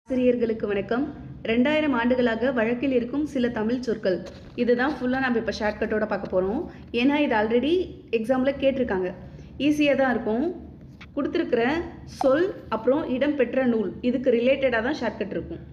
ஆசிரியர்களுக்கு வணக்கம். 2000 ஆண்டுகளாக வழக்கில் இருக்கும் சில தமிழ் சொற்கள். இதுதான் ஃபுல்லாக நம்ம இப்போ ஷார்ட்கட்டோட பார்க்க போகிறோம். ஏன்னா இது ஆல்ரெடி எக்ஸாமில் கேட்டிருக்காங்க. ஈஸியாக தான் இருக்கும். கொடுத்துருக்கிற சொல் அப்புறம் இடம்பெற்ற நூல் இதுக்கு ரிலேட்டடாக தான் ஷார்ட்கட் இருக்கும்.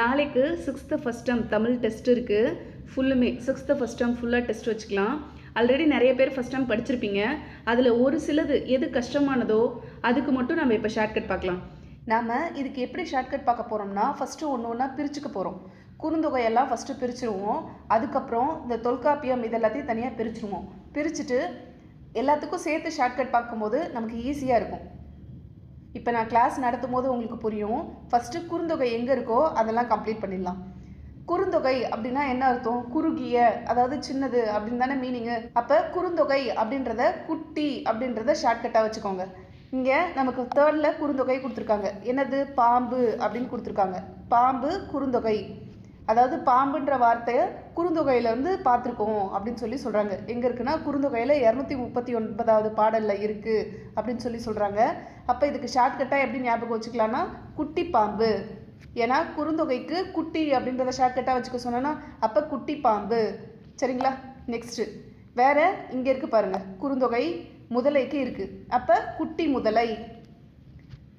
நாளைக்கு 6th first term Tamil test இருக்குது. ஃபுல்லுமே 6th ஃபஸ்ட் டேர்ம் ஃபுல்லாக டெஸ்ட் வச்சுக்கலாம். ஆல்ரெடி நிறைய பேர் ஃபஸ்ட் டைம் படிச்சிருப்பீங்க. அதில் ஒரு சிலது எது கஷ்டமானதோ அதுக்கு மட்டும் நம்ம இப்போ ஷார்ட்கட் பார்க்கலாம். நாம் இதுக்கு எப்படி ஷார்ட்கட் பார்க்க போகிறோம்னா, ஃபஸ்ட்டு ஒன்று ஒன்றா பிரிச்சுக்க போகிறோம். குறுந்தொகையெல்லாம் ஃபஸ்ட்டு பிரிச்சுருவோம். அதுக்கப்புறம் இந்த தொல்காப்பியம் இதெல்லாத்தையும் தனியாக பிரிச்சுருவோம். பிரிச்சுட்டு எல்லாத்துக்கும் சேர்த்து ஷார்ட்கட் பார்க்கும்போது நமக்கு ஈஸியாக இருக்கும். இப்போ நான் கிளாஸ் நடத்தும் போது உங்களுக்கு புரியும். ஃபஸ்ட்டு குறுந்தொகை எங்கே இருக்கோ அதெல்லாம் கம்ப்ளீட் பண்ணிடலாம். குறுந்தொகை அப்படின்னா என்ன அர்த்தம்? குறுகிய, அதாவது சின்னது அப்படின்னு தானே மீனிங்கு. அப்போ குறுந்தொகை அப்படின்றத குட்டி அப்படின்றத ஷார்ட்கட்டாக வச்சுக்கோங்க. இங்கே நமக்கு தேர்டில் குறுந்தொகை கொடுத்துருக்காங்க. என்னது? பாம்பு அப்படின்னு கொடுத்துருக்காங்க. பாம்பு குறுந்தொகை, அதாவது பாம்புன்ற வார்த்தையை குறுந்தொகையில் பார்த்துருக்கோம் அப்படின்னு சொல்கிறாங்க. எங்கே இருக்குன்னா குறுந்தொகையில் 239வது பாடலில் இருக்குது அப்படின்னு சொல்கிறாங்க. அப்போ இதுக்கு ஷார்ட்கட்டாக எப்படி ஞாபகம் வச்சுக்கலான்னா, குட்டி பாம்பு. ஏன்னா குறுந்தொகைக்கு குட்டி அப்படின்றத ஷார்ட்கட்டாக வச்சுக்க சொன்னோன்னா அப்போ குட்டி பாம்பு. சரிங்களா? நெக்ஸ்ட்டு வேறு இங்கே இருக்குது பாருங்கள், குறுந்தொகை முதலைக்கு இருக்குது. அப்போ குட்டி முதலை,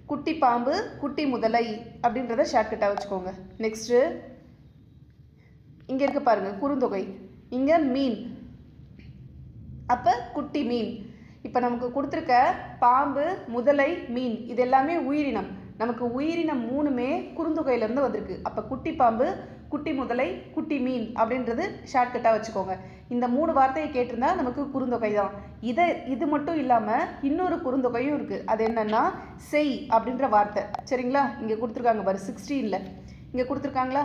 குட்டி பாம்பு குட்டி முதலை அப்படின்றத ஷார்ட்கட்டாக வச்சுக்கோங்க. நெக்ஸ்ட்டு இங்கே இருக்குது பாருங்கள் குறுந்தொகை, இங்கே மீன், அப்போ குட்டி மீன். இப்போ நமக்கு கொடுத்துருக்க பாம்பு முதலை மீன் இது எல்லாமே உயிரினம். நமக்கு உயிரினம் மூணுமே குறுந்தொகையிலேருந்து வந்திருக்கு. அப்போ குட்டி பாம்பு குட்டி முதலை குட்டி மீன் அப்படின்றது ஷார்ட்கட்டாக வச்சுக்கோங்க. இந்த 3 வார்த்தையை கேட்டிருந்தா நமக்கு குறுந்தொகை தான். இது மட்டும் இல்லாமல் இன்னொரு குறுந்தொகையும் இருக்குது. அது என்னென்னா செய் அப்படின்ற வார்த்தை. சரிங்களா? இங்கே கொடுத்துருக்காங்க பாரு 16ல் இங்கே கொடுத்துருக்காங்களா,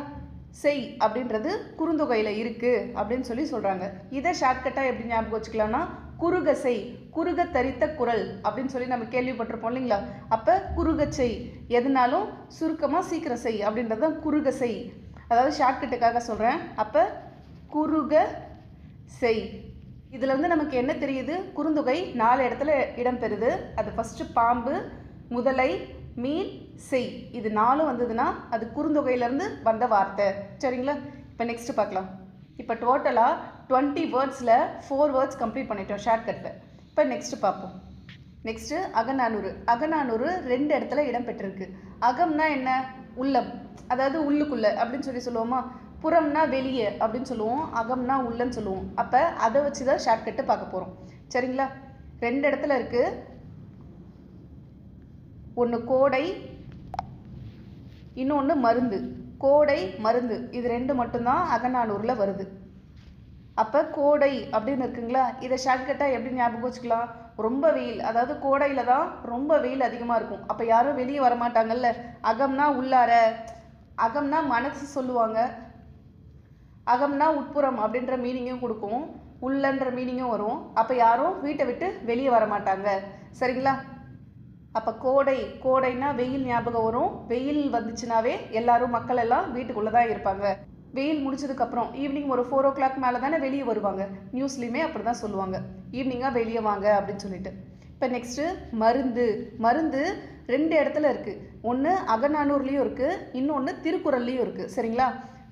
செய் அப்படின்றது குறுந்தொகையில் இருக்குது அப்படின்னு சொல்கிறாங்க. இதை ஷார்ட்கட்டாக எப்படி ஞாபகம் வச்சுக்கலாம்னா, குறுக செய், குறுக தரித்த குரல் அப்படின்னு நம்ம கேள்விப்பட்டிருப்போம் இல்லைங்களா? அப்போ குறுக செய், எதுனாலும் சுருக்கமாக சீக்கிரம் செய் அப்படின்றது தான் குறுக செய். அதாவது ஷார்ட்கட்டுக்காக சொல்கிறேன். அப்போ குறுக செய். இதில் நமக்கு என்ன தெரியுது? குறுந்தொகை 4 இடத்துல இடம்பெறுது. அது ஃபஸ்ட்டு பாம்பு, முதலை, மீன், செய். இது 4 வந்ததுன்னா அது குறுந்தொகையிலேருந்து வந்த வார்த்தை. சரிங்களா? இப்போ நெக்ஸ்ட்டு பார்க்கலாம். இப்போ டோட்டலாக 20 வேர்ட்ஸில் 4 வேர்ட்ஸ் கம்ப்ளீட் பண்ணிட்டோம் ஷார்ட்கட்டில். இப்போ நெக்ஸ்ட்டு பார்ப்போம். நெக்ஸ்ட்டு அகநானூறு. அகநானூறு 2 இடத்துல இடம்பெற்றிருக்கு. அகம்னா என்ன? உள்ளம், அதாவது உள்ளுக்குள்ளே அப்படின்னு சொல்லுவோமா. புறம்னா வெளியே அப்படின்னு சொல்லுவோம். அகம்னா உள்ளன்னு சொல்லுவோம். அப்போ அதை வச்சு தான் ஷார்ட்கட்டு பார்க்க போகிறோம். சரிங்களா? 2 இடத்துல இருக்குது. ஒன்று கோடை, இன்னொன்று மருந்து. கோடை மருந்து இது 2 மட்டும்தான் அகநானூரில் வருது. அப்போ கோடை அப்படின்னு இருக்குங்களா, இதை ஷார்ட்கட்டாக எப்படி ஞாபகம் வச்சுக்கலாம்? ரொம்ப வெயில், அதாவது கோடையில் தான் ரொம்ப வெயில் அதிகமாக இருக்கும். அப்போ யாரும் வெளியே வரமாட்டாங்கல்ல. அகம்னா உள்ளார, அகம்னா மனசு சொல்லுவாங்க. அகம்னா உட்புறம் அப்படின்ற மீனிங்கும் கொடுக்கும், உள்ளன்ற மீனிங்கும் வரும். அப்போ யாரும் வீட்டை விட்டு வெளியே வரமாட்டாங்க. சரிங்களா? அப்போ கோடை, கோடைனா வெயில் ஞாபகம் வரும். வெயில் வந்துச்சுனாவே எல்லாரும் மக்கள் எல்லாம் வீட்டுக்குள்ளே தான் இருப்பாங்க. வெயில் முடிச்சதுக்கப்புறம் ஈவினிங் ஒரு 4 o'clock மேலே தானே வெளியே வருவாங்க. நியூஸ்லேயுமே அப்படி தான் சொல்லுவாங்க, ஈவினிங்காக வெளியே வாங்க அப்படின்னு சொல்லிட்டு. இப்போ நெக்ஸ்ட்டு மருந்து. மருந்து 2 இடத்துல இருக்குது. ஒன்று அகநானூர்லேயும் இருக்குது, இன்னொன்று திருக்குறள்லேயும் இருக்குது. சரிங்களா?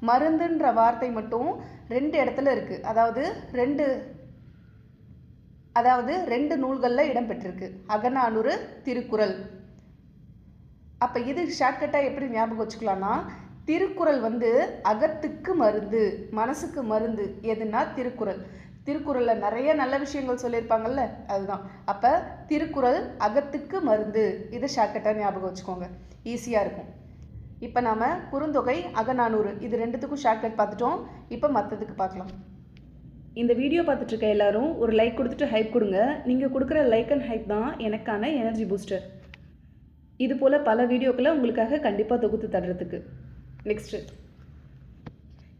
மருந்துன்ற வார்த்தை மட்டும் 2 இடத்துல இருக்குது. அதாவது 2 நூல்களில் இடம்பெற்றிருக்கு, அகநானூறு, திருக்குறள். அப்போ இது ஷார்ட்கட்டாக எப்படி ஞாபகம் வச்சுக்கலாம்னா, திருக்குறள் அகத்துக்கு மருந்து, மனசுக்கு மருந்து எதுனா திருக்குறள். திருக்குறளில் நிறைய நல்ல விஷயங்கள் சொல்லியிருப்பாங்கல்ல, அதுதான். அப்போ திருக்குறள் அகத்துக்கு மருந்து. இதை ஷார்ட்கட்டாக ஞாபகம் வச்சுக்கோங்க, ஈஸியாக இருக்கும். இப்போ நாம் குறுந்தொகை, அகநானூறு இது 2த்துக்கும் ஷார்ட்கட் பார்த்துட்டோம். இப்போ மற்றதுக்கு பார்க்கலாம். இந்த வீடியோ பார்த்துட்ருக்க எல்லாரும் ஒரு லைக் கொடுத்துட்டு ஹைப் கொடுங்க. நீங்கள் கொடுக்குற லைக் அண்ட் ஹைப் தான் எனக்கான எனர்ஜி பூஸ்டர். இது போல் பல வீடியோக்களை உங்களுக்காக கண்டிப்பாக தொகுத்து தர்றதுக்கு. நெக்ஸ்ட்டு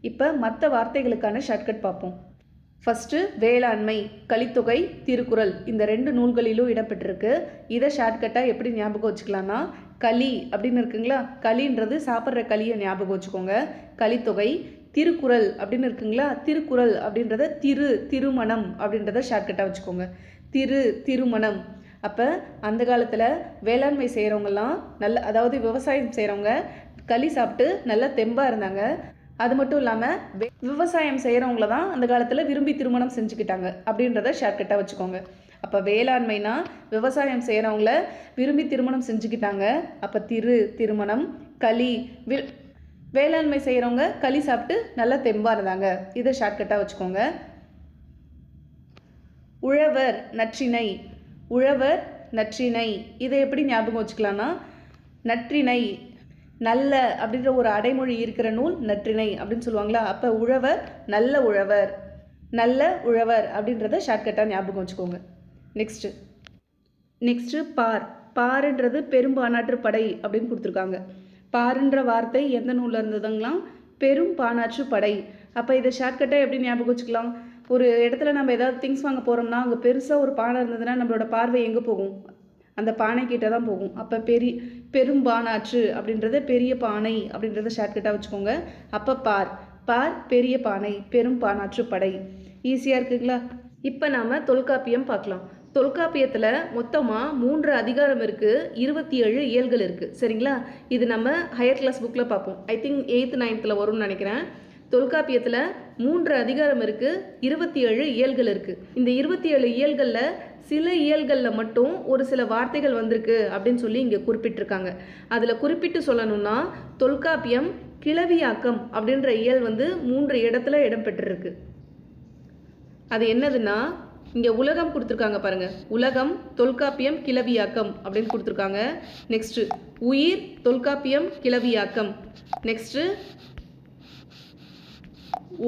இப்போ மற்ற வார்த்தைகளுக்கான ஷார்ட்கட் பார்ப்போம். ஃபஸ்ட்டு வேளாண்மை, கலித்தொகை, திருக்குறள் இந்த 2 நூல்களிலும் இடம்பெற்றிருக்கு. இதை ஷார்ட்கட்டாக எப்படி ஞாபகம் வச்சுக்கலான்னா, களி அப்படின்னு இருக்குங்களா, களின்றது சாப்பிட்ற களியை ஞாபகம் வச்சுக்கோங்க. கலித்தொகை. திருக்குறள் அப்படின்னு இருக்குங்களா, திருக்குறள் அப்படின்றத திருமணம் அப்படின்றத ஷார்ட்கட்டாக வச்சுக்கோங்க. திருமணம். அப்போ அந்த காலத்தில் வேளாண்மை செய்கிறவங்கலாம் நல்ல, அதாவது விவசாயம் செய்கிறவங்க களி சாப்பிட்டு நல்லா தெம்பாக இருந்தாங்க. அது மட்டும் இல்லாமல் விவசாயம் செய்கிறவங்கள தான் அந்த காலத்தில் விரும்பி திருமணம் செஞ்சுக்கிட்டாங்க அப்படின்றத ஷார்ட்கட்டாக வச்சுக்கோங்க. அப்போ வேளாண்மைனா விவசாயம் செய்கிறவங்கள விரும்பி திருமணம் செஞ்சுக்கிட்டாங்க. அப்போ திருமணம், களி, வேளாண்மை செய்கிறவங்க களி சாப்பிட்டு நல்லா தெம்பாக இருந்தாங்க. இதை ஷார்ட்கட்டாக வச்சுக்கோங்க. உழவர் நற்றிணை, உழவர் நற்றிணை இதை எப்படி ஞாபகம் வச்சுக்கலாம்னா, நற்றிணை நல்ல அப்படின்ற ஒரு அடைமொழி இருக்கிற நூல் நற்றிணை அப்படின்னு சொல்லுவாங்களா. அப்போ உழவர் நல்ல உழவர், நல்ல உழவர் அப்படின்றத ஷார்ட்கட்டாக ஞாபகம் வச்சுக்கோங்க. நெக்ஸ்ட்டு பாருன்றது பெரும்பானாற்று படை அப்படின்னு கொடுத்துருக்காங்க. பாருன்ற வார்த்தை எந்த நூலில் இருந்ததுங்களாம்? பெரும் பானாற்று படை. அப்போ இதை ஷார்ட்கட்டாக எப்படி ஞாபகம் வச்சுக்கலாம்? ஒரு இடத்துல நம்ம ஏதாவது திங்ஸ் வாங்க போகிறோம்னா அங்கே பெருசாக ஒரு பானை இருந்ததுன்னா நம்மளோட பார்வை எங்கே போகும்? அந்த பானை கிட்ட தான் போகும். அப்போ பெரும் பானாற்று அப்படின்றத பெரிய பானை அப்படின்றத ஷார்ட்கட்டாக வச்சுக்கோங்க. அப்போ பார் பெரிய பானை, பெரும் பானாற்று படை. ஈஸியாக இருக்குங்களா? இப்போ நாம் தொல்காப்பியம் பார்க்கலாம். தொல்காப்பியத்தில் மொத்தமாக 3 அதிகாரம் இருக்குது, 27 இயல்கள் இருக்குது. சரிங்களா? இது நம்ம ஹையர் கிளாஸ் புக்கில் பார்ப்போம். ஐ திங்க் 8th 9th வரும்னு நினைக்கிறேன். தொல்காப்பியத்தில் 3 அதிகாரம் இருக்குது, 27 இயல்கள் இருக்குது. இந்த 27 இயல்களில் சில இயல்களில் மட்டும் ஒரு சில வார்த்தைகள் வந்திருக்கு அப்படின்னு சொல்லி இங்கே குறிப்பிட்டிருக்காங்க. அதில் குறிப்பிட்டு சொல்லணும்னா தொல்காப்பியம் கிளவியாக்கம் அப்படின்ற இயல் 3 இடத்துல இடம்பெற்றிருக்கு. அது என்னதுன்னா, இங்கே உலகம் கொடுத்துருக்காங்க பாருங்கள். உலகம் தொல்காப்பியம் கிளவியாக்கம் அப்படின்னு கொடுத்துருக்காங்க. நெக்ஸ்ட்டு உயிர் தொல்காப்பியம் கிளவியாக்கம். நெக்ஸ்ட்டு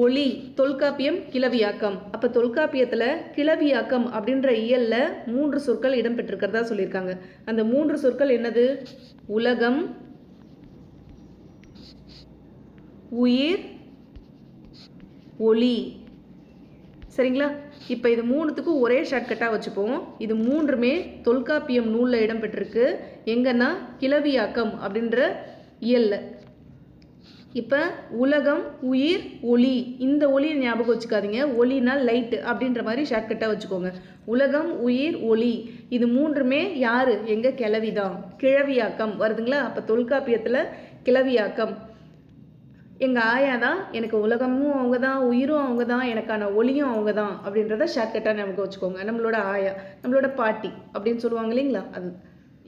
ஒளி தொல்காப்பியம் கிளவியாக்கம். அப்போ தொல்காப்பியத்தில் கிளவியாக்கம் அப்படின்ற இயலில் 3 சொற்கள் இடம்பெற்றிருக்கிறதா சொல்லியிருக்காங்க. அந்த 3 சொற்கள் என்னது? உலகம், உயிர், ஒளி. சரிங்களா? இப்போ இது 3த்துக்கும் ஒரே ஷார்ட்கட்டாக வச்சுப்போம். இது 3மே தொல்காப்பியம் நூலில் இடம்பெற்றிருக்கு. எங்கன்னா கிளவியாக்கம் அப்படின்ற இயலில். இப்போ உலகம், உயிர், ஒளி. இந்த ஒளியை ஞாபகம் வச்சுக்காதீங்க. ஒளினா லைட்டு அப்படின்ற மாதிரி ஷார்ட்கட்டாக வச்சுக்கோங்க. உலகம், உயிர், ஒளி இது 3மே யார்? எங்கள் கிளவி தான். கிளவியாக்கம் வருதுங்களா? அப்போ தொல்காப்பியத்தில் கிளவியாக்கம். எங்கள் ஆயா தான், எனக்கு உலகமும் அவங்க தான், உயிரும் அவங்க தான், எனக்கான ஒளியும் அவங்க தான் அப்படின்றத ஷார்ட்கட்டாக ஞாபகம் வச்சுக்கோங்க. நம்மளோட ஆயா, நம்மளோட பாட்டி அப்படின்னு சொல்லுவாங்க இல்லைங்களா? அது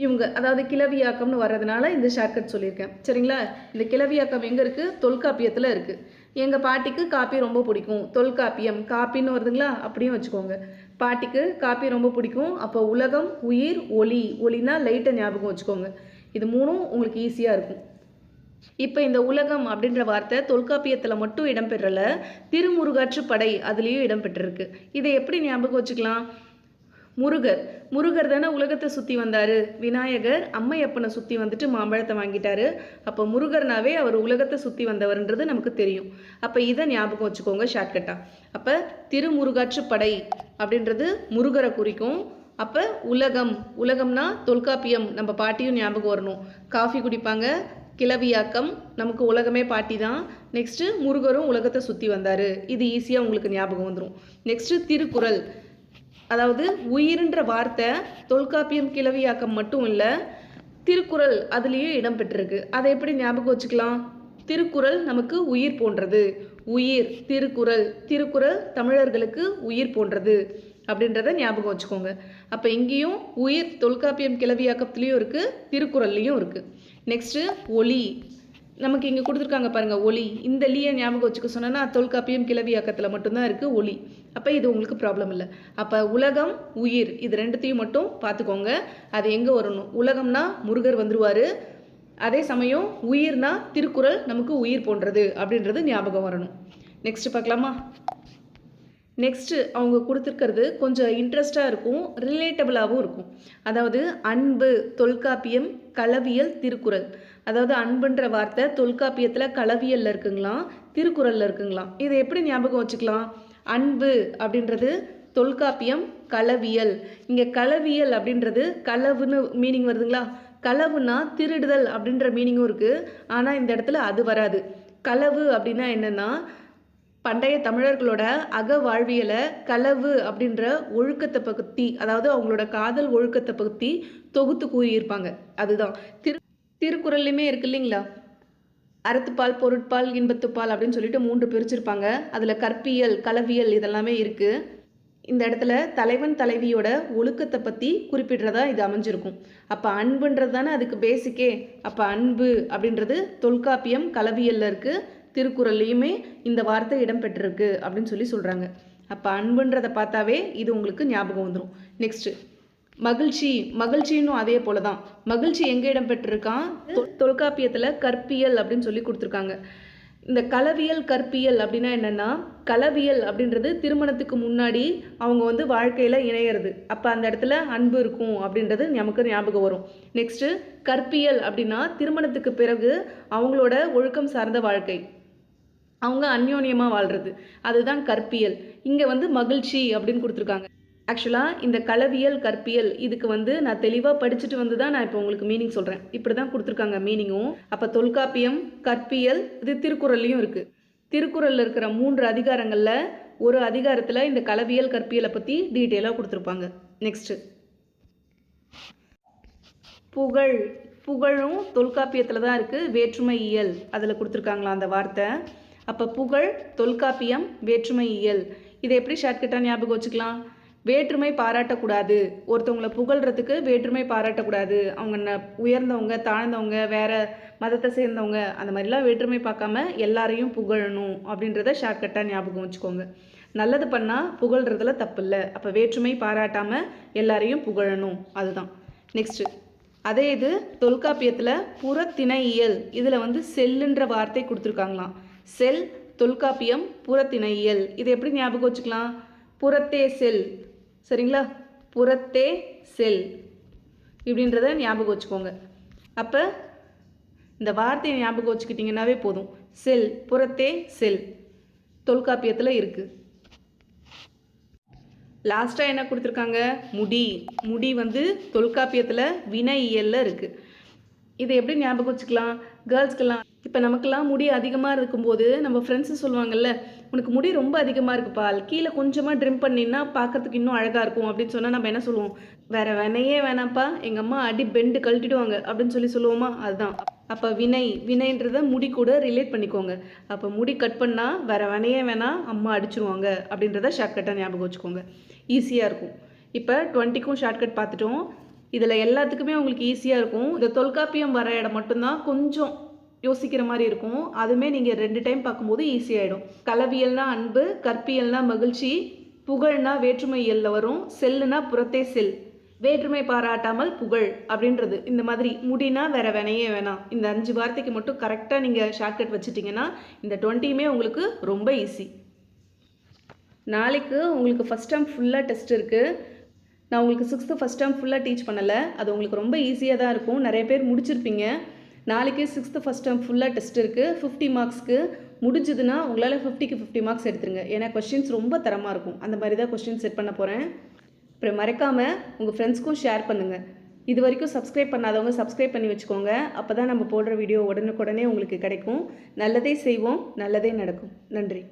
இவங்க, அதாவது கிளவியாக்கம்னு வர்றதுனால இந்த ஷார்ட்கட் சொல்லியிருக்கேன். சரிங்களா? இந்த கிளவியாக்கம் எங்கே இருக்குது? தொல்காப்பியத்தில் இருக்குது. எங்கள் பாட்டிக்கு காப்பி ரொம்ப பிடிக்கும், தொல்காப்பியம் காப்பின்னு வருதுங்களா? அப்படியும் வச்சுக்கோங்க. பாட்டிக்கு காப்பி ரொம்ப பிடிக்கும். அப்போ உலகம், உயிர், ஒளி. ஒளினா லைட்டை ஞாபகம் வச்சுக்கோங்க. இது 3ம் உங்களுக்கு ஈஸியாக இருக்கும். இப்போ இந்த உலகம் அப்படின்ற வார்த்தை தொல்காப்பியத்தில் மட்டும் இடம்பெறல, திருமுருகாற்று படை அதுலேயும் இடம்பெற்றிருக்கு. இதை எப்படி ஞாபகம் வச்சுக்கலாம்? முருகர் தானே உலகத்தை சுற்றி வந்தார். விநாயகர் அம்மையப்பனை சுற்றி வந்துட்டு மாம்பழத்தை வாங்கிட்டாரு. அப்போ முருகர்னாவே அவர் உலகத்தை சுற்றி வந்தவர்ன்றது நமக்கு தெரியும். அப்போ இதை ஞாபகம் வச்சுக்கோங்க ஷார்ட்கட்டாக. அப்போ திருமுருகாற்று படை அப்படின்றது முருகரை குறிக்கும். அப்போ உலகம்னா தொல்காப்பியம், நம்ம பாட்டியும் ஞாபகம் வரணும். காஃபி குடிப்பாங்க, கிளவியாக்கம், நமக்கு உலகமே பாட்டி தான். நெக்ஸ்ட்டு முருகரும் உலகத்தை சுற்றி வந்தார். இது ஈஸியாக உங்களுக்கு ஞாபகம் வந்துடும். நெக்ஸ்ட்டு திருக்குறள், அதாவது உயிர்ன்ற வார்த்தை தொல்காப்பியம் கிளவியாக்கம் மட்டும் இல்லை, திருக்குறள் அதுலேயும் இடம்பெற்றிருக்கு. அதை எப்படி ஞாபகம் வச்சுக்கலாம்? திருக்குறள் நமக்கு உயிர் போன்றது. உயிர் திருக்குறள் தமிழர்களுக்கு உயிர் போன்றது அப்படின்றத ஞாபகம் வச்சுக்கோங்க. அப்போ இங்கேயும் உயிர் தொல்காப்பியம் கிளவியாக்கத்துலேயும் இருக்குது, திருக்குறள்லேயும் இருக்குது. நெக்ஸ்ட்டு ஒளி, நமக்கு இங்கே கொடுத்துருக்காங்க பாருங்கள் ஒளி. இந்த லீயை ஞாபகம் வச்சுக்க சொன்னேன்னா தொல்காப்பியம் கிளவியாக்கத்தில் மட்டும்தான் இருக்குது ஒளி. அப்போ இது உங்களுக்கு ப்ராப்ளம் இல்லை. அப்போ உலகம், உயிர் இது 2த்தையும் மட்டும் பார்த்துக்கோங்க. அது எங்கே வரணும்? உலகம்னா முருகர் வந்துருவார். அதே சமயம் உயிர்னா திருக்குறள் நமக்கு உயிர் போன்றது அப்படின்றது ஞாபகம் வரணும். நெக்ஸ்ட்டு பார்க்கலாமா? நெக்ஸ்ட்டு அவங்க கொடுத்துருக்கிறது கொஞ்சம் இன்ட்ரெஸ்டாக இருக்கும், ரிலேட்டபிளாகவும் இருக்கும். அதாவது அன்பு தொல்காப்பியம், களவியல், திருக்குறள். அதாவது அன்புன்ற வார்த்தை தொல்காப்பியத்தில் களவியலில் இருக்குங்களாம், திருக்குறளில் இருக்குங்களாம். இதை எப்படி ஞாபகம் வச்சுக்கலாம்? அன்பு அப்படின்றது தொல்காப்பியம், களவியல். இங்கே களவியல் அப்படின்றது களவுன்னு மீனிங் வருதுங்களா? களவுனா திருடுதல் அப்படின்ற மீனிங்கும் இருக்குது. ஆனால் இந்த இடத்துல அது வராது. களவு அப்படின்னா என்னென்னா பண்டைய தமிழர்களோட அக வாழ்வியலை களவு அப்படின்ற ஒழுக்கத்தை பற்றி, அதாவது அவங்களோட காதல் ஒழுக்கத்தை பற்றி தொகுத்து கூறியிருப்பாங்க. அதுதான் திருக்குறள்லையுமே இருக்கு இல்லைங்களா? அறத்துப்பால், பொருட்பால், இன்பத்துப்பால் அப்படின்னு சொல்லிட்டு 3 பிரிச்சிருப்பாங்க. அதில் கற்பியல், களவியல் இதெல்லாமே இருக்குது. இந்த இடத்துல தலைவன் தலைவியோட ஒழுக்கத்தை பற்றி குறிப்பிடுறதா இது அமைஞ்சிருக்கும். அப்போ அன்புன்றது தானே அதுக்கு பேசிக்கே. அப்போ அன்பு அப்படின்றது தொல்காப்பியம் களவியலில் இருக்குது. திருக்குறள்லையுமே இந்த வார்த்தை இடம்பெற்றிருக்கு அப்படின்னு சொல்கிறாங்க. அப்போ அன்புன்றதை பார்த்தாவே இது உங்களுக்கு ஞாபகம் வந்துடும். நெக்ஸ்ட்டு மகிழ்ச்சின்னும் அதே போல தான். மகிழ்ச்சி எங்கே இடம்பெற்றிருக்கான்? தொல்காப்பியத்தில் கற்பியல் அப்படின்னு சொல்லி கொடுத்துருக்காங்க. இந்த களவியல் கற்பியல் அப்படின்னா என்னென்னா, களவியல் அப்படின்றது திருமணத்துக்கு முன்னாடி அவங்க வாழ்க்கையில் இணையிறது. அப்போ அந்த இடத்துல அன்பு இருக்கும் அப்படின்றது நமக்கு ஞாபகம் வரும். நெக்ஸ்ட்டு கற்பியல் அப்படின்னா திருமணத்துக்கு பிறகு அவங்களோட ஒழுக்கம் சார்ந்த வாழ்க்கை, அவங்க அந்யோன்யமாக வாழ்கிறது, அதுதான் கற்பியல். இங்கே மகிழ்ச்சி அப்படின்னு கொடுத்துருக்காங்க. ஆக்சுவலாக இந்த களவியல் கற்பியல் இதுக்கு நான் தெளிவாக படிச்சுட்டு தான் நான் இப்போ உங்களுக்கு மீனிங் சொல்கிறேன். இப்படி தான் கொடுத்துருக்காங்க மீனிங்கும். அப்போ தொல்காப்பியம் கற்பியல் இது திருக்குறள்லையும் இருக்குது. திருக்குறளில் இருக்கிற 3 அதிகாரங்களில் ஒரு அதிகாரத்தில் இந்த களவியல் கற்பியலை பற்றி டீட்டெயிலாக கொடுத்துருப்பாங்க. நெக்ஸ்ட்டு புகழும் தொல்காப்பியத்தில் தான் இருக்குது. வேற்றுமை இயல் அதில் கொடுத்துருக்காங்களா அந்த வார்த்தை. அப்போ புகழ் தொல்காப்பியம் வேற்றுமை இயல். இதை எப்படி ஷார்ட்கட்டாக ஞாபகம் வச்சுக்கலாம்? வேற்றுமை பாராட்டக்கூடாது. ஒருத்தவங்களை புகழ்கிறதுக்கு வேற்றுமை பாராட்டக்கூடாது. அவங்க உயர்ந்தவங்க தாழ்ந்தவங்க வேறு மதத்தை சேர்ந்தவங்க அந்த மாதிரிலாம் வேற்றுமை பார்க்காம எல்லாரையும் புகழணும் அப்படின்றத ஷார்ட்கட்டாக ஞாபகம் வச்சுக்கோங்க. நல்லது பண்ணால் புகழ்கிறதுல தப்பு இல்லை. அப்போ வேற்றுமை பாராட்டாமல் எல்லாரையும் புகழணும், அதுதான். நெக்ஸ்ட்டு அதே இது தொல்காப்பியத்தில் புறத்திணையியல் இதில் செல்லுன்ற வார்த்தை கொடுத்துருக்காங்களாம். செல் தொல்காப்பியம் புறத்திணையியல். இதை எப்படி ஞாபகம் வச்சுக்கலாம்? புறத்தே செல், சரிங்களா? புறத்தே செல் இப்படின்றத ஞாபகம் வச்சுக்கோங்க. அப்போ இந்த வார்த்தையை ஞாபகம் வச்சுக்கிட்டிங்கன்னாவே போதும். செல், புறத்தே செல் தொல்காப்பியத்தில் இருக்குது. லாஸ்ட்டாக என்ன கொடுத்துருக்காங்க? முடி தொல்காப்பியத்தில் வினை இயலில் இருக்குது. இதை எப்படி ஞாபகம் வச்சுக்கலாம்? கேர்ள்ஸ்க்கெல்லாம் இப்போ நமக்கெல்லாம் முடி அதிகமாக இருக்கும்போது நம்ம ஃப்ரெண்ட்ஸு சொல்லுவாங்கல்ல, உனக்கு முடி ரொம்ப அதிகமாக இருக்குப்பா, கீழே கொஞ்சமாக ட்ரிம் பண்ணினா பார்க்கறதுக்கு இன்னும் அழகாக இருக்கும் அப்படின்னு சொன்னால் நம்ம என்ன சொல்லுவோம்? வேறு வினையே வேணாம்ப்பா, எங்கள் அம்மா அடி பெண்டு கழட்டிடுவாங்க அப்படின்னு சொல்லுவோமா? அதுதான். அப்போ வினைன்றதை முடி கூட ரிலேட் பண்ணிக்கோங்க. அப்போ முடி கட் பண்ணால் வேறு வினையே வேணாம், அம்மா அடிச்சிருவாங்க அப்படின்றத ஷார்ட்கட்டாக ஞாபகம் வச்சுக்கோங்க. ஈஸியாக இருக்கும். இப்போ 20க்கும் ஷார்ட்கட் பார்த்துட்டோம். இதில் எல்லாத்துக்குமே உங்களுக்கு ஈஸியாக இருக்கும். இந்த தொல்காப்பியம் வர இடம் மட்டும்தான் கொஞ்சம் யோசிக்கிற மாதிரி இருக்கும். அதுவுமே நீங்கள் 2 டைம் பார்க்கும்போது ஈஸியாகிடும். களவியல்னா அன்பு, கற்பியல்னா மகிழ்ச்சி, புகழ்னா வேற்றுமை இயலில் வரும், செல்லுனா புறத்தே செல், வேற்றுமை பாராட்டாமல் புகழ் அப்படின்றது. இந்த மாதிரி முடினா வேறு வினையே வேணாம். இந்த 5 வார்த்தைக்கு மட்டும் கரெக்டாக நீங்கள் ஷார்ட்கட் வச்சுட்டிங்கன்னா இந்த 20யுமே உங்களுக்கு ரொம்ப ஈஸி. நாளைக்கு உங்களுக்கு ஃபஸ்ட் டேர்ம் ஃபுல்லாக டெஸ்ட் இருக்குது. நான் உங்களுக்கு 6th ஃபஸ்ட் டேர்ம் ஃபுல்லாக டீச் பண்ணலை. அது உங்களுக்கு ரொம்ப ஈஸியாக தான் இருக்கும். நிறைய பேர் முடிச்சிருப்பீங்க. நாளைக்கு 6th ஃபஸ்ட் டேர்ம் ஃபுல்லாக டெஸ்ட் இருக்குது. 50 மார்க்ஸ்க்கு முடிஞ்சதுன்னா உங்களால் 50க்கு 50 மார்க்ஸ் எடுத்துருங்க. ஏன்னா கொஸ்டின்ஸ் ரொம்ப தரமாக இருக்கும். அந்த மாதிரி தான் கொஸ்டின் செட் பண்ண போகிறேன். அப்புறம் மறக்காமல் உங்கள் ஃப்ரெண்ட்ஸ்க்கும் ஷேர் பண்ணுங்கள். இது வரைக்கும் சப்ஸ்கிரைப் பண்ணாதவங்க சப்ஸ்கிரைப் பண்ணி வச்சுக்கோங்க. அப்போ தான் நம்ம போடுற வீடியோ உடனுக்குடனே உங்களுக்கு கிடைக்கும். நல்லதே செய்வோம், நல்லதே நடக்கும். நன்றி.